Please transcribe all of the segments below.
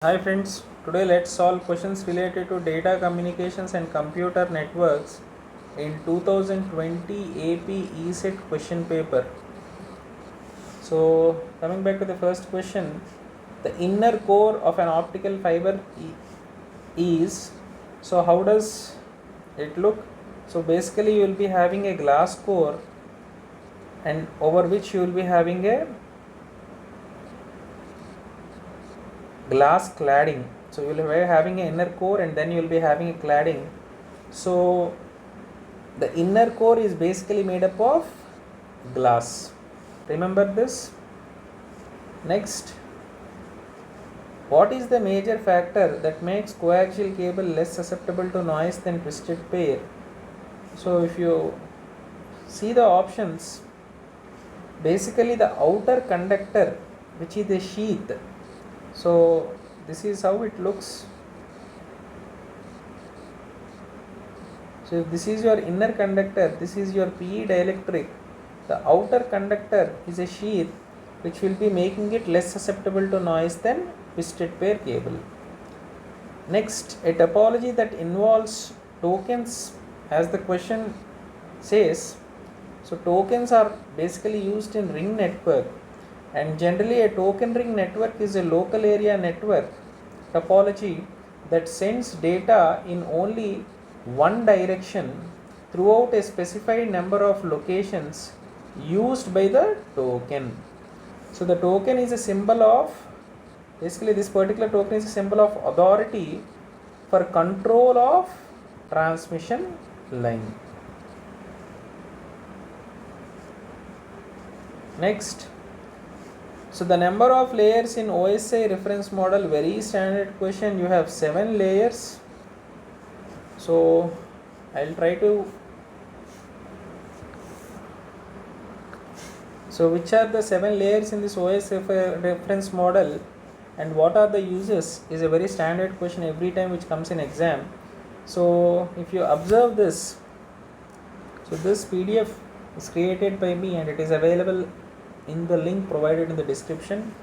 Hi friends, today let's solve questions related to data communications and computer networks in 2020 AP ESET question paper. So coming back to the first question, the inner core of an optical fiber is, so how does it look? So basically you will be having a glass core and over which you will be having a glass cladding. So you will be having an inner core and then you will be having a cladding. So the inner core is basically made up of glass. Remember this. Next, what is the major factor that makes coaxial cable less susceptible to noise than twisted pair? So if you see the options, basically the outer conductor, which is the sheath. So this is how it looks. So if this is your inner conductor, this is your PE dielectric. The outer conductor is a sheath which will be making it less susceptible to noise than twisted pair cable. Next, a topology that involves tokens, as the question says. So tokens are basically used in ring network, and generally a token ring network is a local area network topology that sends data in only one direction throughout a specified number of locations used by the token. So the token is a symbol of, basically this particular token is a symbol of authority for control of transmission line. Next, so the number of layers in OSI reference model, very standard question. You have 7 layers. So I'll try to. So which are the 7 layers in this OSI reference model and what are the uses is a very standard question every time which comes in exam. So if you observe this, so this PDF is created by me and it is available in the link provided in the description.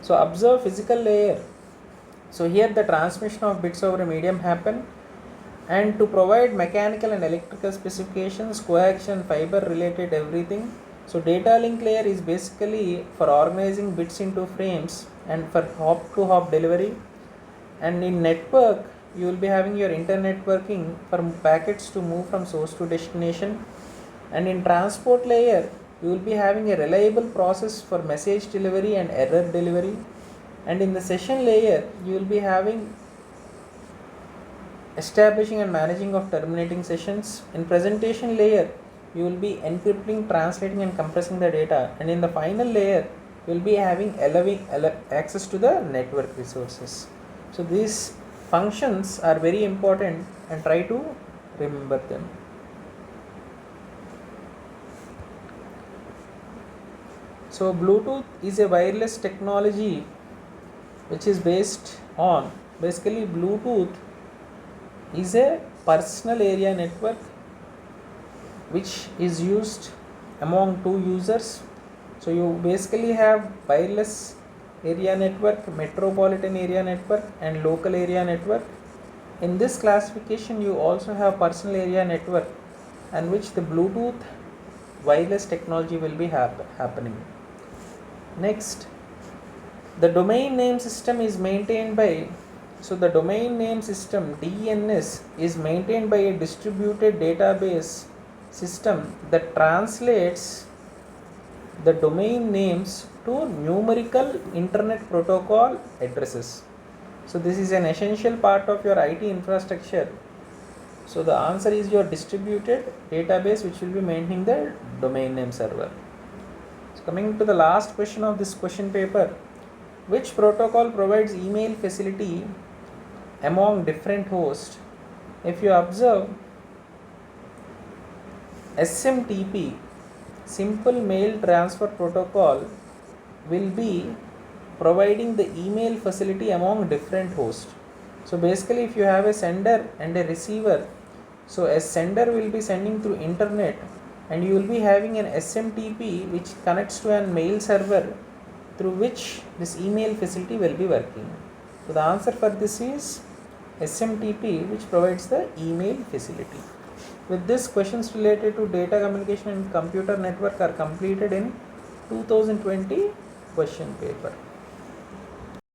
So observe physical layer. So here the transmission of bits over a medium happen, and to provide mechanical and electrical specifications, coaxial fiber related everything. So data link layer is basically for organizing bits into frames and for hop to hop delivery. And in network you will be having your internetworking for packets to move from source to destination. And in transport layer you will be having a reliable process for message delivery and error delivery. And in the session layer you will be having establishing and managing of terminating sessions. In presentation layer you will be encrypting, translating and compressing the data, and in the final layer you will be having access to the network resources. So these functions are very important and try to remember them. So Bluetooth is a wireless technology which is based on, basically Bluetooth is a personal area network which is used among two users. So you basically have wireless area network, metropolitan area network and local area network. In this classification you also have personal area network, and which the Bluetooth wireless technology will be happening. Next, the domain name system is maintained by, so the domain name system DNS is maintained by a distributed database system that translates the domain names to numerical internet protocol addresses. So this is an essential part of your IT infrastructure. So the answer is your distributed database which will be maintaining the domain name server. So coming to the last question of this question paper, which protocol provides email facility among different hosts? If you observe, SMTP, simple mail transfer protocol, will be providing the email facility among different hosts. So basically if you have a sender and a receiver, so a sender will be sending through internet and you will be having an SMTP which connects to a mail server through which this email facility will be working. So the answer for this is SMTP, which provides the email facility. With this, questions related to data communication and computer network are completed in 2020 question paper.